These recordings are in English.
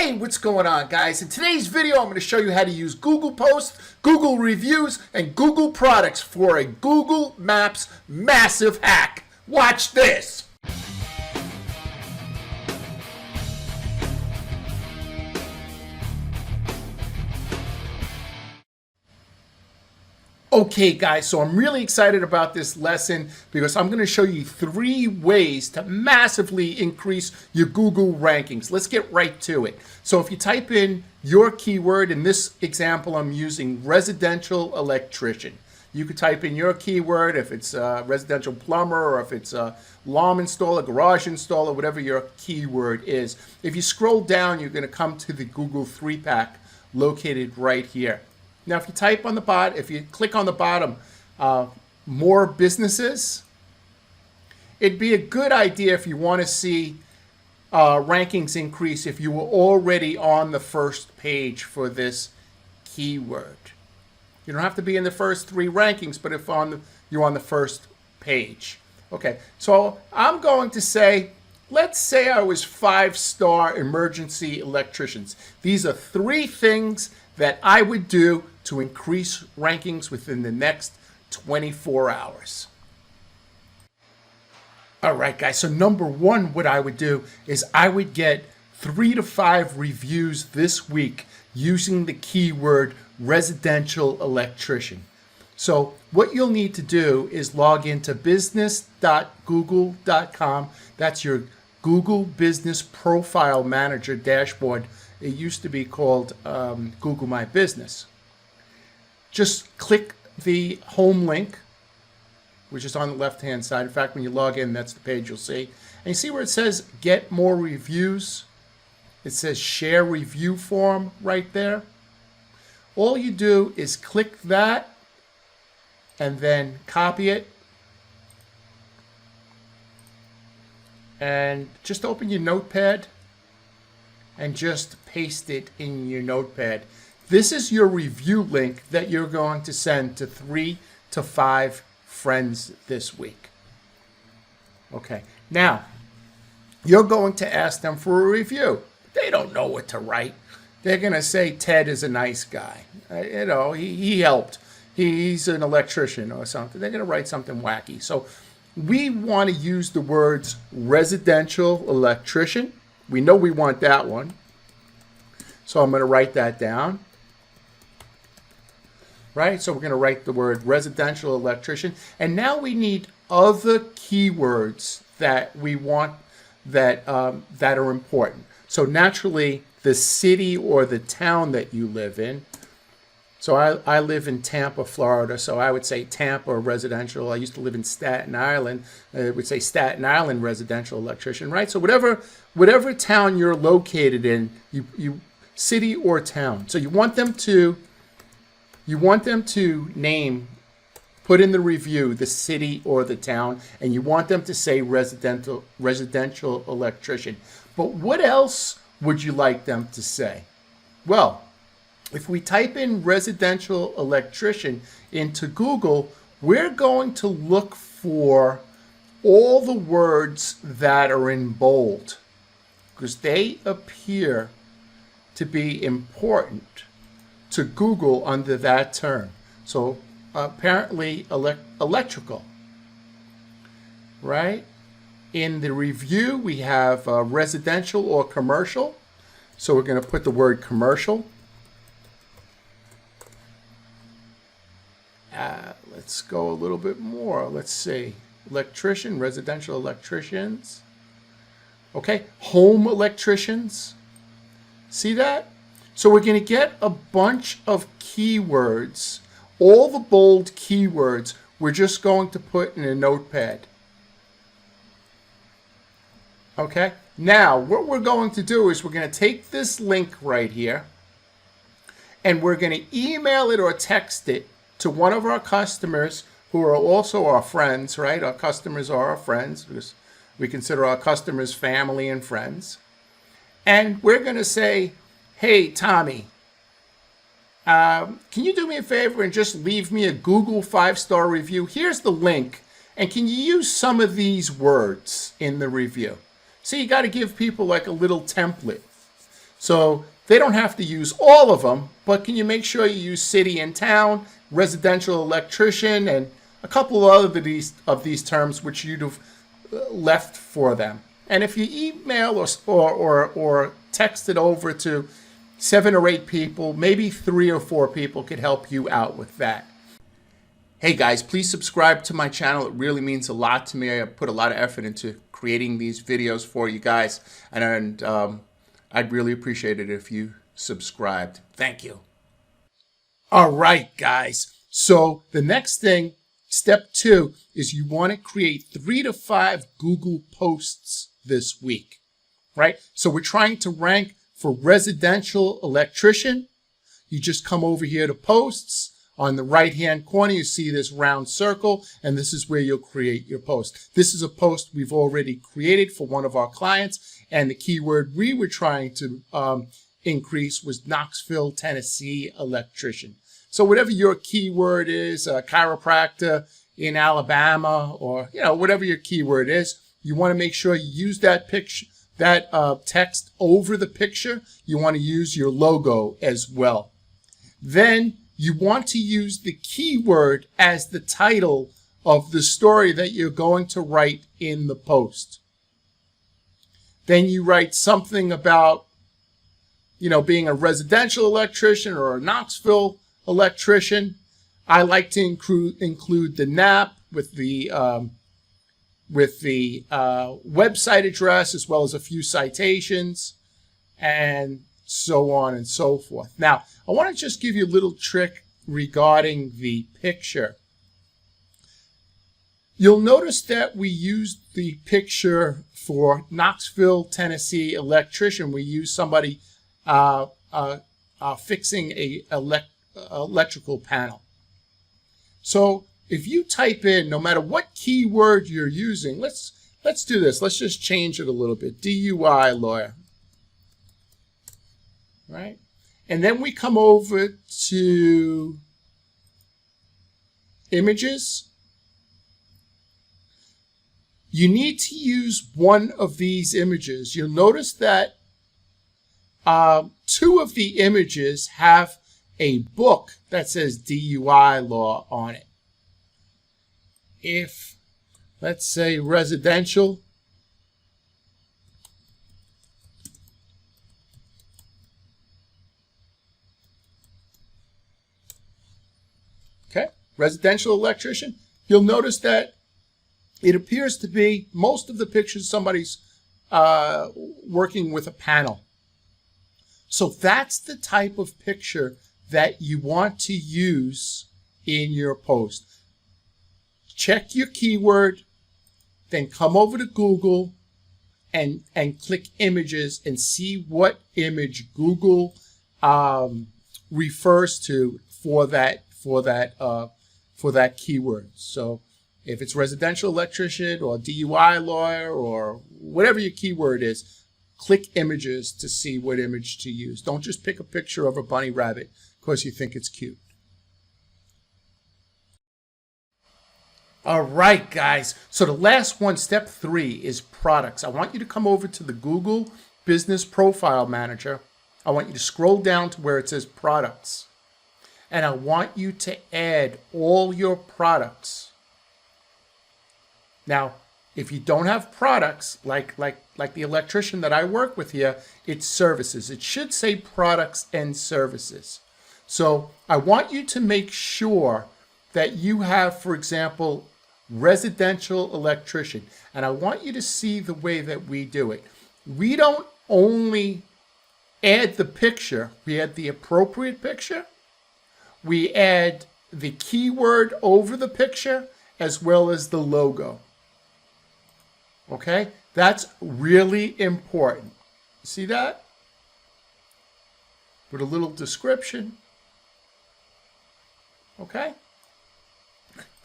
Hey, what's going on, guys? In today's video, I'm going to show you how to use Google Posts, Google Reviews, and Google Products for a Google Maps massive hack. Watch this. Okay, guys, so I'm really excited about this lesson because I'm going to show you 3 ways to massively increase your Google rankings. Let's get right to it. So if you type in your keyword, in this example, I'm using residential electrician. You could type in your keyword if it's a residential plumber or if it's a alarm installer, garage installer, whatever your keyword is. If you scroll down, you're going to come to the Google 3-pack located right here. Now, if you type on the bottom, if you click on the bottom, more businesses, it'd be a good idea if you want to see rankings increase if you were already on the first page for this keyword. You don't have to be in the first 3 rankings, but if you're on the first page. Okay, so I'm going to say, let's say I was 5-star emergency electricians. These are 3 things that I would do to increase rankings within the next 24 hours. All right, guys, so number 1, what I would do is I would get 3 to 5 reviews this week using the keyword residential electrician. So what you'll need to do is log into business.google.com. That's your Google Business Profile Manager dashboard. It used to be called Google My Business. Just click the home link, which is on the left-hand side. In fact, when you log in, that's the page you'll see. And you see where it says Get More Reviews? It says Share Review Form right there. All you do is click that and then copy it. And just open your notepad and just paste it in your notepad. This is your review link that you're going to send to 3 to 5 friends this week. Okay, now you're going to ask them for a review. They don't know what to write. They're going to say Ted is a nice guy. He helped. He's an electrician or something. They're going to write something wacky. So we want to use the words residential electrician. We know we want that one. So I'm going to write that down. Right? So we're going to write the word residential electrician. And now we need other keywords that we want that are important. So naturally, the city or the town that you live in. So I live in Tampa, Florida, so I would say Tampa residential. I used to live in Staten Island. I would say Staten Island residential electrician, right? So whatever town you're located in, you city or town. So you want them to name, put in the review the city or the town, and you want them to say residential electrician. But what else would you like them to say? Well, if we type in residential electrician into Google, we're going to look for all the words that are in bold because they appear to be important to Google under that term. So apparently electrical, right? In the review, we have residential or commercial. So we're going to put the word commercial. Let's go a little bit more. Let's see. Electrician, residential electricians. Okay, home electricians. See that? So we're going to get a bunch of keywords. All the bold keywords we're just going to put in a notepad. Okay, now what we're going to do is we're going to take this link right here and we're going to email it or text it to one of our customers who are also our friends, right? Our customers are our friends because we consider our customers family and friends. And we're going to say, hey, Tommy, can you do me a favor and just leave me a Google 5-star review? Here's the link. And can you use some of these words in the review? So you got to give people like a little template. So they don't have to use all of them, but can you make sure you use city and town, residential electrician, and a couple of these terms which you'd have left for them. And if you email or text it over to 7 or 8 people, maybe 3 or 4 people could help you out with that. Hey guys, please subscribe to my channel. It really means a lot to me. I put a lot of effort into creating these videos for you guys, and I'd really appreciate it if you subscribed. Thank you. All right, guys. So the next thing, step 2, is you want to create 3 to 5 Google posts this week, right? So we're trying to rank for residential electrician. You just come over here to posts. On the right-hand corner, you see this round circle, and this is where you'll create your post. This is a post we've already created for one of our clients, and the keyword we were trying to increase was Knoxville, Tennessee electrician. So whatever your keyword is, chiropractor in Alabama, or whatever your keyword is, you want to make sure you use that picture, that text over the picture. You want to use your logo as well. Then you want to use the keyword as the title of the story that you're going to write in the post. Then you write something about, being a residential electrician or a Knoxville electrician. I like to include the NAP with the website address, as well as a few citations, and so on and so forth. Now, I want to just give you a little trick regarding the picture. You'll notice that we used the picture for Knoxville, Tennessee electrician. We used somebody fixing a electrical panel. So if you type in, no matter what keyword you're using, let's do this. Let's just change it a little bit. DUI lawyer. Right? And then we come over to images. You need to use one of these images. You'll notice that 2 of the images have a book that says DUI law on it. If, let's say, residential, residential electrician, you'll notice that it appears to be most of the pictures somebody's working with a panel. So that's the type of picture that you want to use in your post. Check your keyword, then come over to Google and click images and see what image Google refers to for that keyword. So if it's residential electrician or DUI lawyer or whatever your keyword is, click images to see what image to use. Don't just pick a picture of a bunny rabbit because you think it's cute. All right, guys. So the last one, step 3, is products. I want you to come over to the Google Business Profile Manager. I want you to scroll down to where it says products. And I want you to add all your products. Now, if you don't have products, like the electrician that I work with here, it's services. It should say products and services. So I want you to make sure that you have, for example, residential electrician. And I want you to see the way that we do it. We don't only add the picture, we add the appropriate picture. We add the keyword over the picture as well as the logo. Okay? That's really important. See that? With a little description. Okay?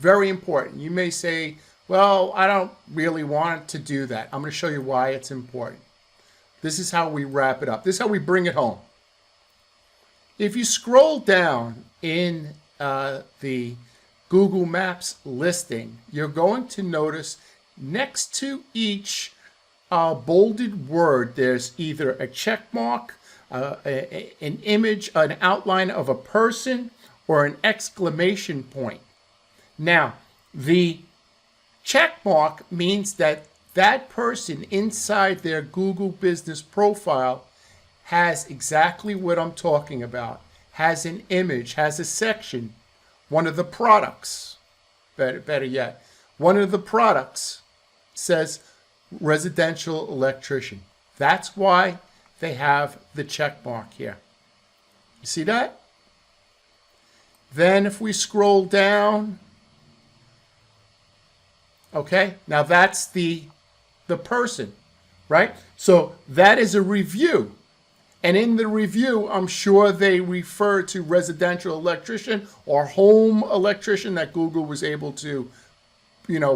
Very important. You may say, well, I don't really want to do that. I'm going to show you why it's important. This is how we wrap it up. This is how we bring it home. If you scroll down in the Google Maps listing, you're going to notice next to each bolded word, there's either a check mark an image, an outline of a person, or an exclamation point. Now, the check mark means that that person inside their Google business profile has exactly what I'm talking about, has an image, has a section, one of the products, better yet, one of the products says residential electrician. That's why they have the check mark here. You see that? Then if we scroll down, okay, now that's the person, right? So that is a review. And in the review, I'm sure they refer to residential electrician or home electrician, that Google was able to,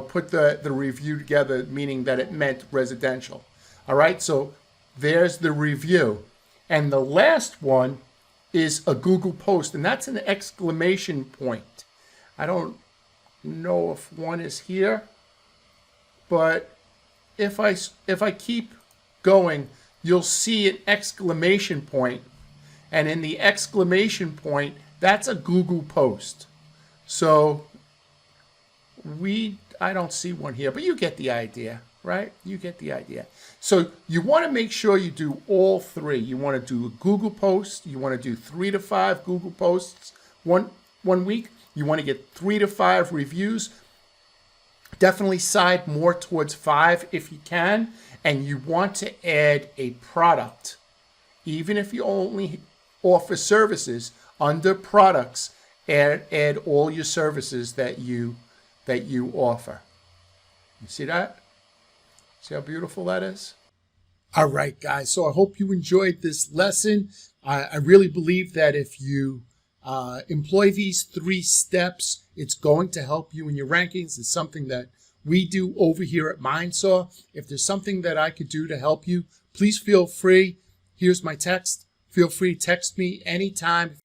put the review together, meaning that it meant residential. All right, so there's the review. And the last one is a Google post, and that's an exclamation point. I don't know if one is here, but if I keep going, you'll see an exclamation point, and in the exclamation point, that's a Google post. So I don't see one here, but you get the idea, right? You get the idea. So you want to make sure you do all three. You want to do a Google post. You want to do 3 to 5 Google posts one week. You want to get 3 to 5 reviews. Definitely side more towards 5 if you can. And you want to add a product. Even if you only offer services, under products, add all your services that you offer. You see that? See how beautiful that is? All right, guys. So I hope you enjoyed this lesson. I really believe that if you employ these 3 steps, it's going to help you in your rankings. It's something that we do over here at Mindsaw. If there's something that I could do to help you, please feel free. Here's my text. Feel free to text me anytime.